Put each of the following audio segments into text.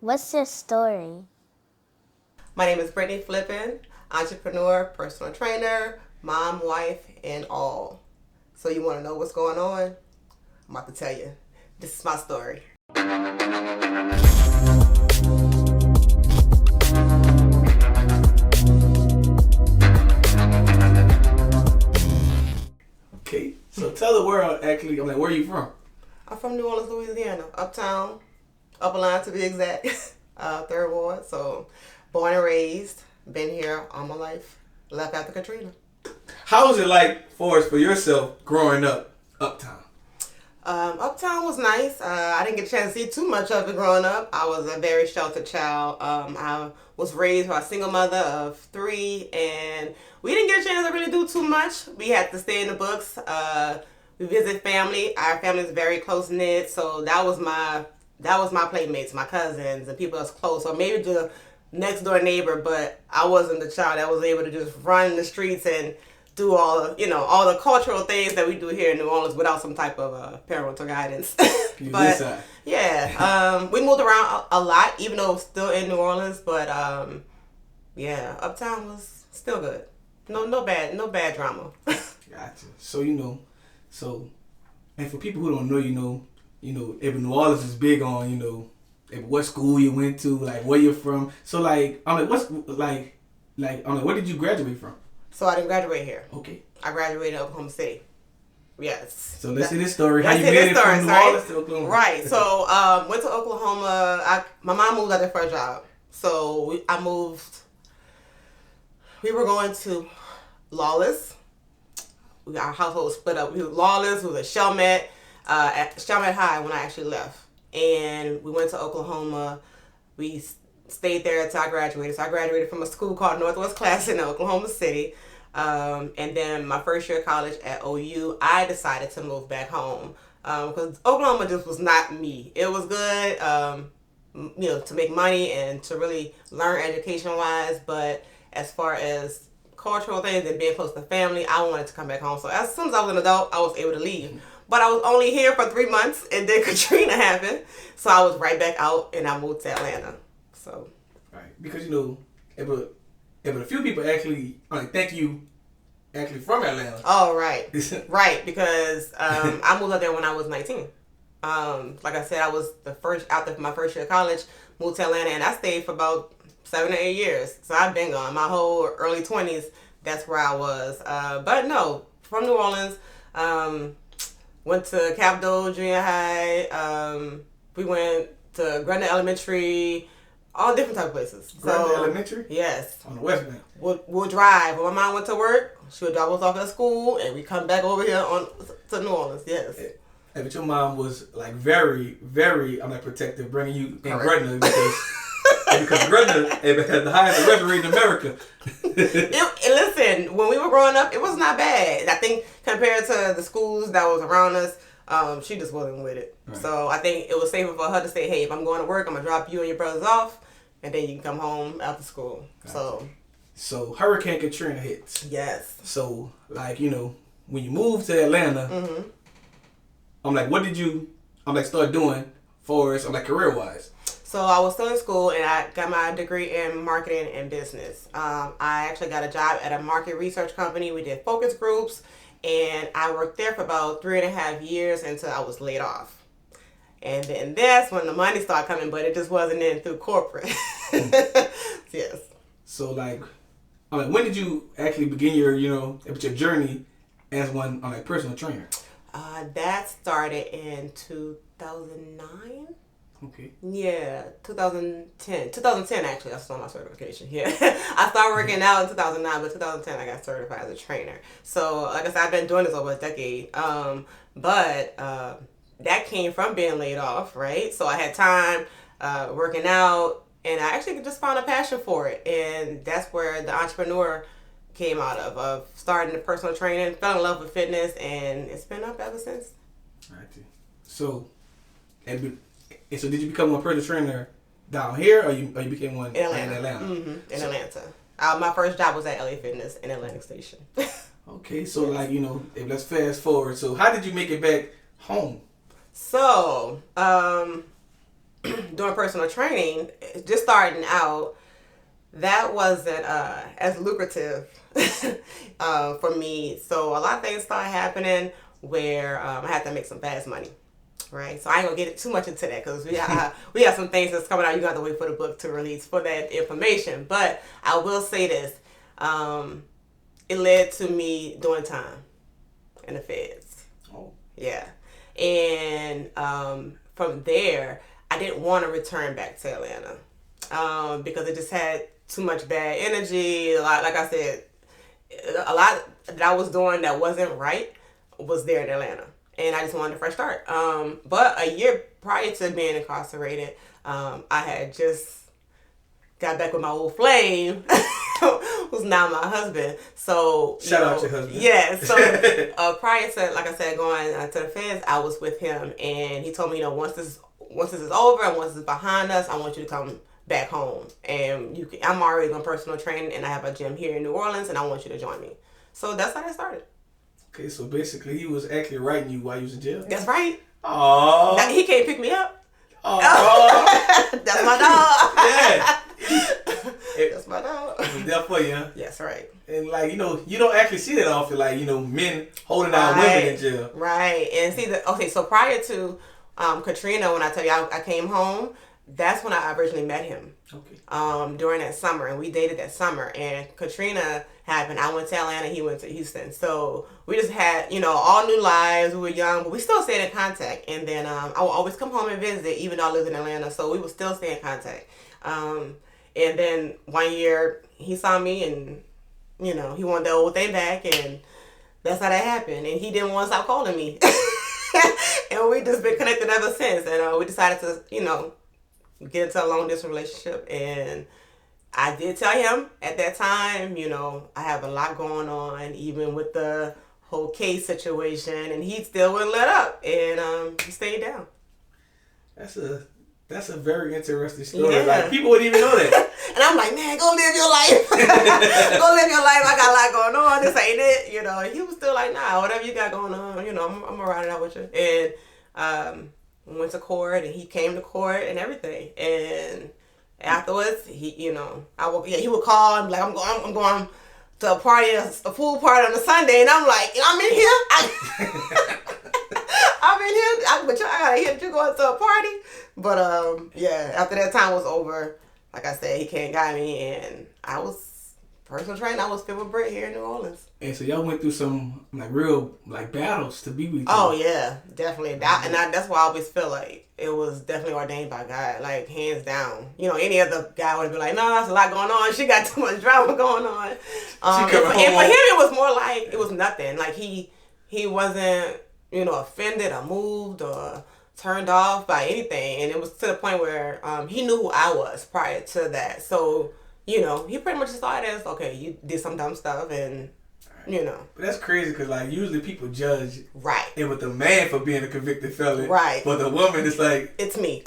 What's your story? My name is Brittany Flippen, entrepreneur, personal trainer, mom, wife, and all. So you want to know what's going on? I'm about to tell you. This is my story. Okay, so tell the world actually, where are you from? I'm from New Orleans, Louisiana, uptown, upper line to be exact, third ward. So born and raised, been here all my life, left after Katrina. How was it like for yourself growing up uptown? Uptown was nice. I didn't get a chance to see too much of it growing up. I was a very sheltered child. I was raised by a single mother of three, and we didn't get a chance to really do too much. We had to stay in the books. We visit family. Our family is very close knit, so that was my playmates, my cousins, and people that's close. Or maybe the next door neighbor, but I wasn't the child that was able to just run the streets and do all the cultural things that we do here in New Orleans without some type of parental guidance. But yeah, we moved around a lot, even though it was still in New Orleans. But yeah, uptown was still good. No bad drama. Gotcha. So and for people who don't know, if New Orleans is big on, what school you went to, like where you're from. So where did you graduate from? So I didn't graduate here. Okay. I graduated in Oklahoma City. Yes. So let's see this story. How you made it from New Orleans to Oklahoma? Right. So went to Oklahoma. My mom moved out there for a job. So I moved. We were going to Lawless. Our household was split up. We were Lawless. We was at Chalmette. At Chalmette High when I actually left. And we went to Oklahoma. We stayed there until I graduated. So I graduated from a school called Northwest Classic in Oklahoma City. And then my first year of college at OU, I decided to move back home because Oklahoma just was not me. It was good, to make money and to really learn education-wise. But as far as cultural things and being close to family, I wanted to come back home. So as soon as I was an adult, I was able to leave. But I was only here for 3 months, and then Katrina happened. So I was right back out, and I moved to Atlanta. So, right, because a few people actually thank you actually from Atlanta. Oh right, right, because I moved out there when I was 19. Like I said, I was the first after my first year of college, moved to Atlanta, and I stayed for about 7 or 8 years. So I've been gone my whole early 20s. That's where I was. But no, from New Orleans. Went to Capitol Junior High. We went to Grunda Elementary. All different type of places. Grunda Elementary? Yes. On the West Bank. We'll drive. When my mom went to work, she would drop us off at school, and we come back over here to New Orleans. Yes. Hey, but your mom was very, very protective, bringing you in Grunda because Grunda has the highest arrest rate in America. Listen, when we were growing up, it was not bad. I think compared to the schools that was around us, she just wasn't with it. Right. So I think it was safer for her to say, hey, if I'm going to work, I'm going to drop you and your brothers off, and then you can come home after school. Gotcha. So Hurricane Katrina hits. Yes. So, when you moved to Atlanta, what did you, start doing for us, career-wise? So I was still in school, and I got my degree in marketing and business. I actually got a job at a market research company. We did focus groups, and I worked there for about 3.5 years until I was laid off. And then that's when the money started coming, but it just wasn't in through corporate. Yes. So, when did you actually begin your journey as one personal trainer? That started in 2009. Okay. Yeah, 2010. 2010 actually, I saw my certification. Yeah. I started working out in 2009, but 2010 I got certified as a trainer. So, like I said, I've been doing this over a decade. But that came from being laid off, right? So I had time working out, and I actually just found a passion for it. And that's where the entrepreneur came out of starting the personal training, fell in love with fitness, and it's been up ever since. Right. So did you become a personal trainer down here, or you became one in Atlanta? Mm-hmm. In Atlanta. My first job was at LA Fitness in Atlantic Station. Okay, so let's fast forward. So how did you make it back home? So, doing personal training, just starting out, that wasn't as lucrative for me. So a lot of things started happening where I had to make some fast money. Right, so I ain't gonna get too much into that because we have some things that's coming out. You got to wait for the book to release for that information. But I will say this: it led to me doing time in the feds. Oh, yeah, and from there, I didn't want to return back to Atlanta because it just had too much bad energy. Like I said, a lot that I was doing that wasn't right was there in Atlanta. And I just wanted a fresh start. But a year prior to being incarcerated, I had just got back with my old flame, who's now my husband. So shout out to your husband. Yeah. So prior to, like I said, going to the feds, I was with him, and he told me, once this is over and once this is behind us, I want you to come back home. And I'm already on personal training, and I have a gym here in New Orleans, and I want you to join me. So that's how that started. Okay, so basically he was actually writing you while you was in jail? That's right. Oh. He can't pick me up. Oh. That's my dog. Yeah. That's my dog. It was there for you, huh? Yes, right. And you don't actually see that often, men holding down women in jail. Right. And see, so prior to Katrina, when I tell you I came home, that's when I originally met him. Okay. During that summer, and we dated that summer, and Katrina happened. I went to Atlanta, he went to Houston. So we just had, all new lives. We were young, but we still stayed in contact. And then I would always come home and visit, even though I lived in Atlanta. So we would still stay in contact. And then one year he saw me, and he wanted the old thing back, and that's how that happened. And he didn't want to stop calling me, and we just been connected ever since. And we decided to, get into a long distance relationship. And I did tell him at that time, I have a lot going on, even with the whole case situation, and he still wouldn't let up, and he stayed down. That's a very interesting story. Yeah. Like, people wouldn't even know that. And I'm like, man, go live your life. Go live your life. I got a lot going on. This ain't it. He was still like, nah, whatever you got going on, I'm going to ride it out with you. And we went to court, and he came to court and everything. And afterwards, he would call and be like, I'm going to a pool party on a Sunday. And I'm like, I'm in here. I'm in here, but I gotta hear you going to a party. But after that time was over, like I said, he came got me, and I was personal training. I was fit with Britt here in New Orleans. And so y'all went through some real battles to be with you. Oh yeah, definitely. That's why I always feel like it was definitely ordained by God, like hands down. Any other guy would be like, no, that's a lot going on. She got too much drama going on. And for him, it was more like it was nothing. Like he wasn't offended or moved or turned off by anything. And it was to the point where he knew who I was prior to that. So, he pretty much just thought as, okay, you did some dumb stuff, and, But that's crazy because, usually people judge. Right. And with the man for being a convicted felon. Right. But the woman is like. It's me.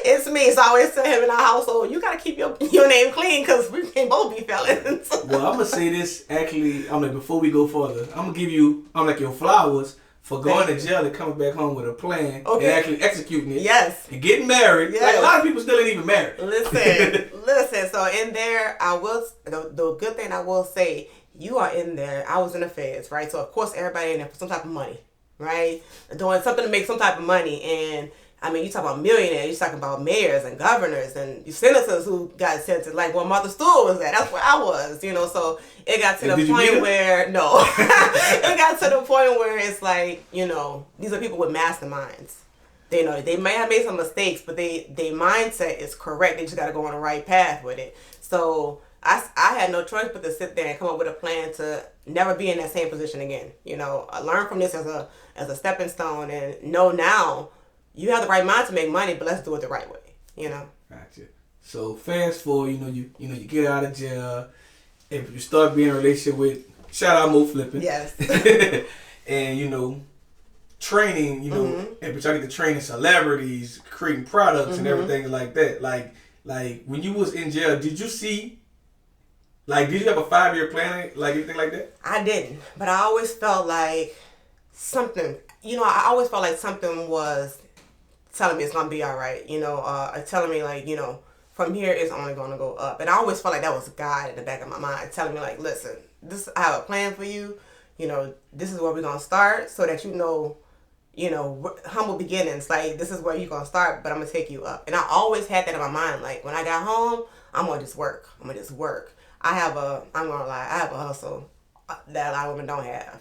It's me. So I always tell him in our household, you got to keep your name clean because we can both be felons. Well, I'm going to say this, actually, before we go further, I'm going to give you, your flowers for going to jail and coming back home with a plan and actually executing it. Yes. And getting married. Yes. A lot of people still ain't even married. Listen. So in there, the good thing I will say, you are in there. I was in the feds, right? So of course everybody in there for some type of money, right? Doing something to make some type of money. And you talk about millionaires, you're talking about mayors and governors and senators who got sentenced, like where Martha Stewart was at. That's where I was, So it got to the point where, no. It got to the point where it's like, these are people with masterminds. They may have made some mistakes, but their mindset is correct. They just got to go on the right path with it. So I had no choice but to sit there and come up with a plan to never be in that same position again. I learned from this as a stepping stone, and know now you have the right mind to make money, but let's do it the right way. Gotcha. So fast forward, you get out of jail, and you start being in a relationship with, shout out Mo Flippen. Yes. And training, and but y'all get to training celebrities, creating products and everything like that. Like when you was in jail, did you see? Did you have a 5-year plan, anything like that? I didn't, but I always felt like something. I always felt like something was telling me it's gonna be all right. Telling me like, from here it's only gonna go up. And I always felt like that was God in the back of my mind telling me like, listen, I have a plan for you. This is where we're gonna start, so that humble beginnings. Like, this is where you're gonna start, but I'm gonna take you up. And I always had that in my mind. Like, when I got home, I'm gonna just work. I'm gonna lie, I have a hustle that a lot of women don't have.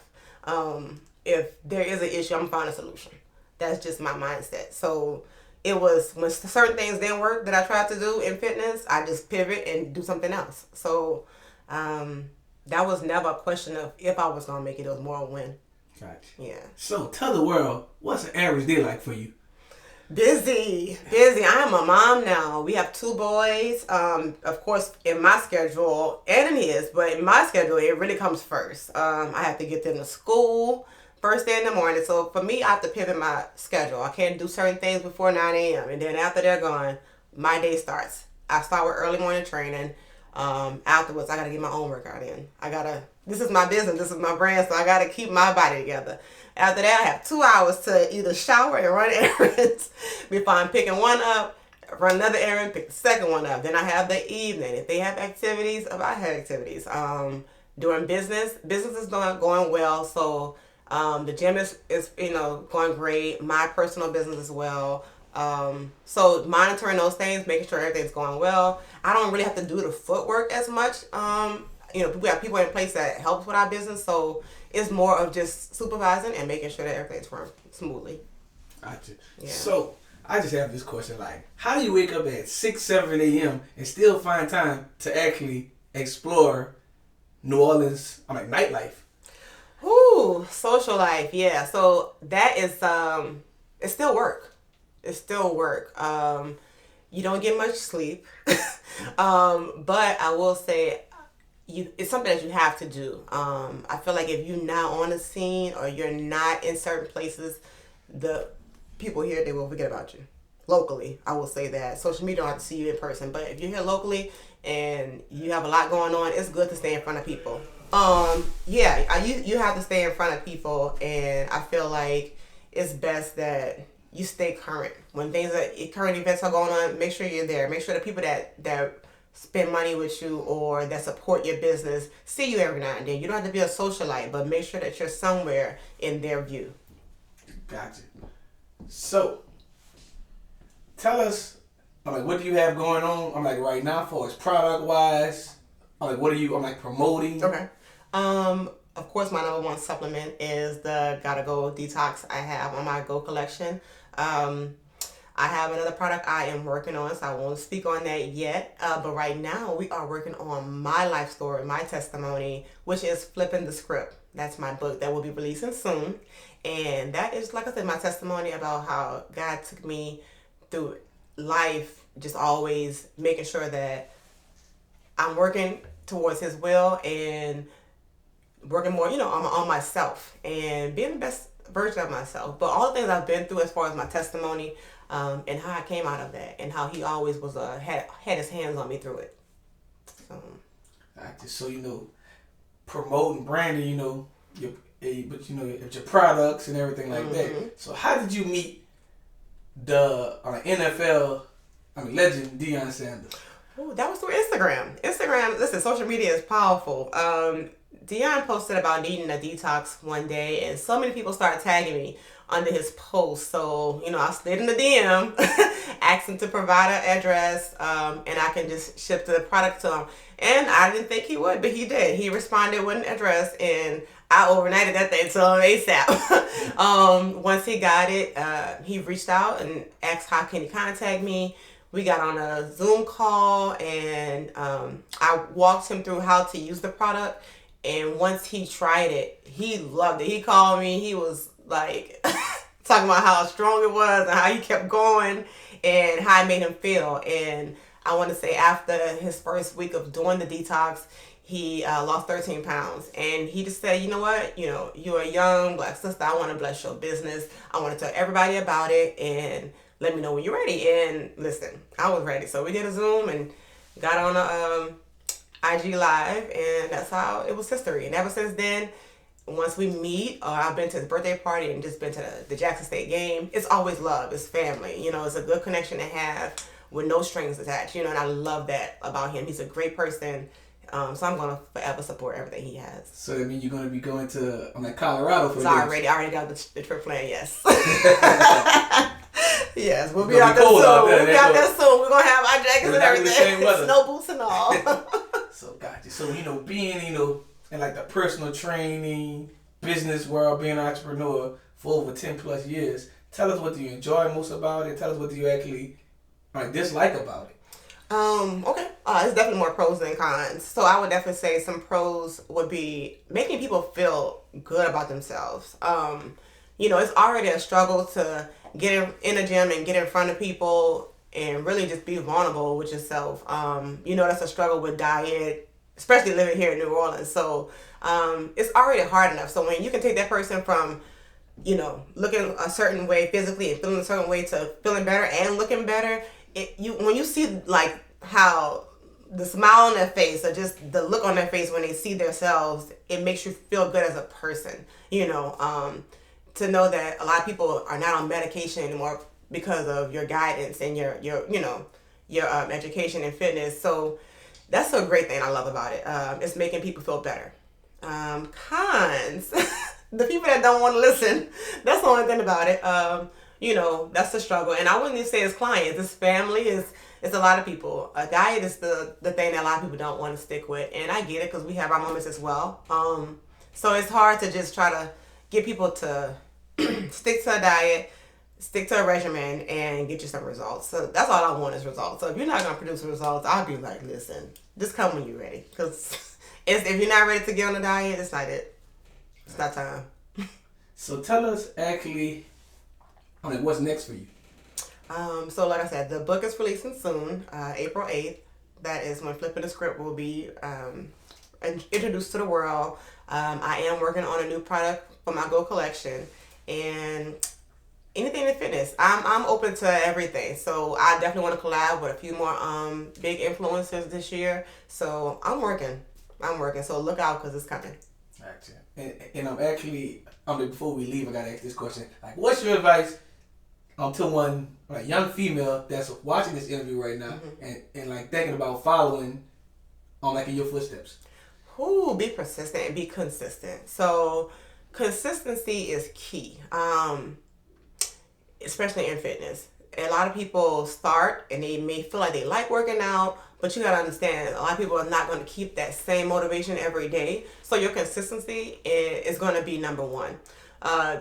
If there is an issue, I'm gonna find a solution. That's just my mindset. So it was when certain things didn't work that I tried to do in fitness, I just pivot and do something else. So that was never a question of if I was gonna make it. It was more when. Gotcha. Yeah. So tell the world, what's an average day like for you? Busy. I am a mom now. We have 2 boys. Of course, in my schedule and in his, but in my schedule, it really comes first. I have to get them to school first thing in the morning. So for me, I have to pivot my schedule. I can't do certain things before 9 a.m. And then after they're gone, my day starts. I start with early morning training. Afterwards, I got to get my own workout in. This is my business. This is my brand. So I got to keep my body together. After that, I have 2 hours to either shower and run errands before I'm picking one up, run another errand, pick the second one up. Then I have the evening. If they have activities, if I have activities. Doing business is going well. So the gym is going great. My personal business as well. So monitoring those things, making sure everything's going well. I don't really have to do the footwork as much. We have people in place that helps with our business, so it's more of just supervising and making sure that everything's run smoothly. Gotcha. Yeah. So I just have this question, like, how do you wake up at 6, 7 a.m. and still find time to actually explore New Orleans, nightlife? Ooh, social life, yeah. So that is, it's still work. You don't get much sleep, but I will say, it's something that you have to do. I feel like if you're not on the scene or you're not in certain places, the people here, they will forget about you. Locally, I will say that. Social media don't have to see you in person, but if you're here locally and you have a lot going on, it's good to stay in front of people. You have to stay in front of people, and I feel like it's best that you stay current. When current events are going on, make sure you're there. Make sure the people that spend money with you or that support your business see you every now and then. You don't have to be a socialite, but make sure that you're somewhere in their view. Gotcha. So, tell us, what do you have going on? Right now, for as product wise, what are you, promoting? Okay. Of course, my number 1 supplement is the Gotta Go Detox I have on my Go collection. I have another product I am working on, so I won't speak on that yet. But right now, we are working on my life story, my testimony, which is Flipping the Script. That's my book that will be releasing soon. And that is, like I said, my testimony about how God took me through life, just always making sure that I'm working towards His will and working more, on myself and being the best version of myself. But all the things I've been through as far as my testimony, and how I came out of that, and how He always was had His hands on me through it. So promoting branding, your products and everything like that. So how did you meet the NFL legend Deion Sanders? Oh, that was through Instagram. Listen, social media is powerful. Deion posted about needing a detox one day, and so many people started tagging me under his post. So, I slid in the DM, asked him to provide an address, and I can just ship the product to him. And I didn't think he would, but he did. He responded with an address, and I overnighted that thing to him ASAP. Once he got it, he reached out and asked how can he contact me. We got on a Zoom call, and I walked him through how to use the product. And once he tried it, he loved it. He called me. He was like talking about how strong it was and how he kept going and how it made him feel. And I want to say after his first week of doing the detox, he lost 13 pounds. And he just said, you know what? You're a young Black sister. I want to bless your business. I want to tell everybody about it and let me know when you're ready. And listen, I was ready. So we did a Zoom and got on a IG Live, and that's how it was history. And ever since then, once we meet, or I've been to his birthday party and just been to the Jackson State game, it's always love. It's family. You know, it's a good connection to have with no strings attached. You know, and I love that about him. He's a great person. So I'm going to forever support everything he has. So that means you're going to be going to Colorado for so I already got the trip planned, yes. Yes, we'll It's be gonna out be there cold soon. out there. We'll be out there soon. We're going to have our jackets and It's not gonna be the same everything. weather. Snow boots and all. So gotcha. So being in like the personal training business world, being an entrepreneur for over 10 plus years, tell us what do you enjoy most about it. Tell us what do you actually dislike about it. Okay. It's definitely more pros than cons. So I would definitely say some pros would be making people feel good about themselves. It's already a struggle to get in a gym and get in front of people and really just be vulnerable with yourself. That's a struggle with diet, especially living here in New Orleans. So it's already hard enough. So when you can take that person from, looking a certain way physically and feeling a certain way to feeling better and looking better, when you see like how the smile on their face or just the look on their face when they see themselves, it makes you feel good as a person. To know that a lot of people are not on medication anymore because of your guidance and your education and fitness. So that's a great thing I love about it. It's making people feel better. Cons, the people that don't want to listen, that's the only thing about it. That's the struggle. And I wouldn't even say it's clients, it's family, it's a lot of people. A diet is the thing that a lot of people don't want to stick with. And I get it because we have our moments as well. So it's hard to just try to get people to stick to a diet, stick to a regimen, and get you some results. So that's all I want is results. So if you're not going to produce results, I'll be like, listen, just come when you're ready. Because if you're not ready to get on a diet, it's not it. It's not time. So tell us actually, what's next for you? So like I said, the book is releasing soon, April 8th. That is when Flipping the Script will be introduced to the world. I am working on a new product for my Go collection. And anything in fitness, I'm open to everything. So I definitely want to collab with a few more big influencers this year. So I'm working. So look out because it's coming. Gotcha. And I'm actually, before we leave, I gotta ask this question. Like, what's your advice to one young female that's watching this interview right now and like thinking about following in your footsteps? Be persistent and be consistent. So consistency is key, especially in fitness. A lot of people start and they may feel like they like working out, but you gotta understand a lot of people are not going to keep that same motivation every day. So your consistency is going to be number one.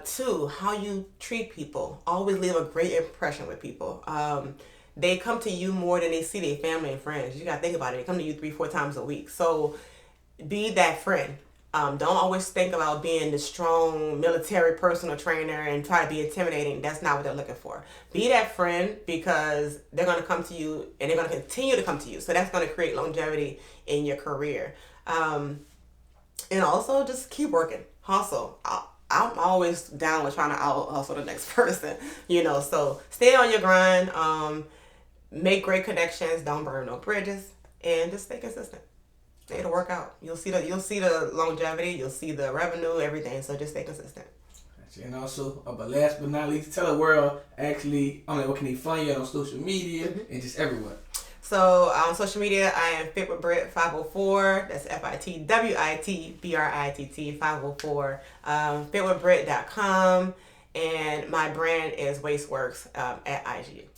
2, how you treat people. Always leave a great impression with people. They come to you more than they see their family and friends. You gotta think about it. They come to you 3-4 times a week. So be that friend. Don't always think about being the strong military personal trainer and try to be intimidating. That's not what they're looking for. Be that friend because they're going to come to you and they're going to continue to come to you. So that's going to create longevity in your career. And also just keep working. Hustle. I'm always down with trying to out hustle the next person. So stay on your grind. Make great connections. Don't burn no bridges. And just stay consistent. It'll work out. You'll see the longevity. You'll see the revenue, everything. So just stay consistent. And also, but last but not least, tell the world actually, what can they find you on social media and just everywhere. So on social media, I am Fit with Britt 504. That's FITWITBRITT 504. Fitwithbritt.com, and my brand is Wasteworks at IG.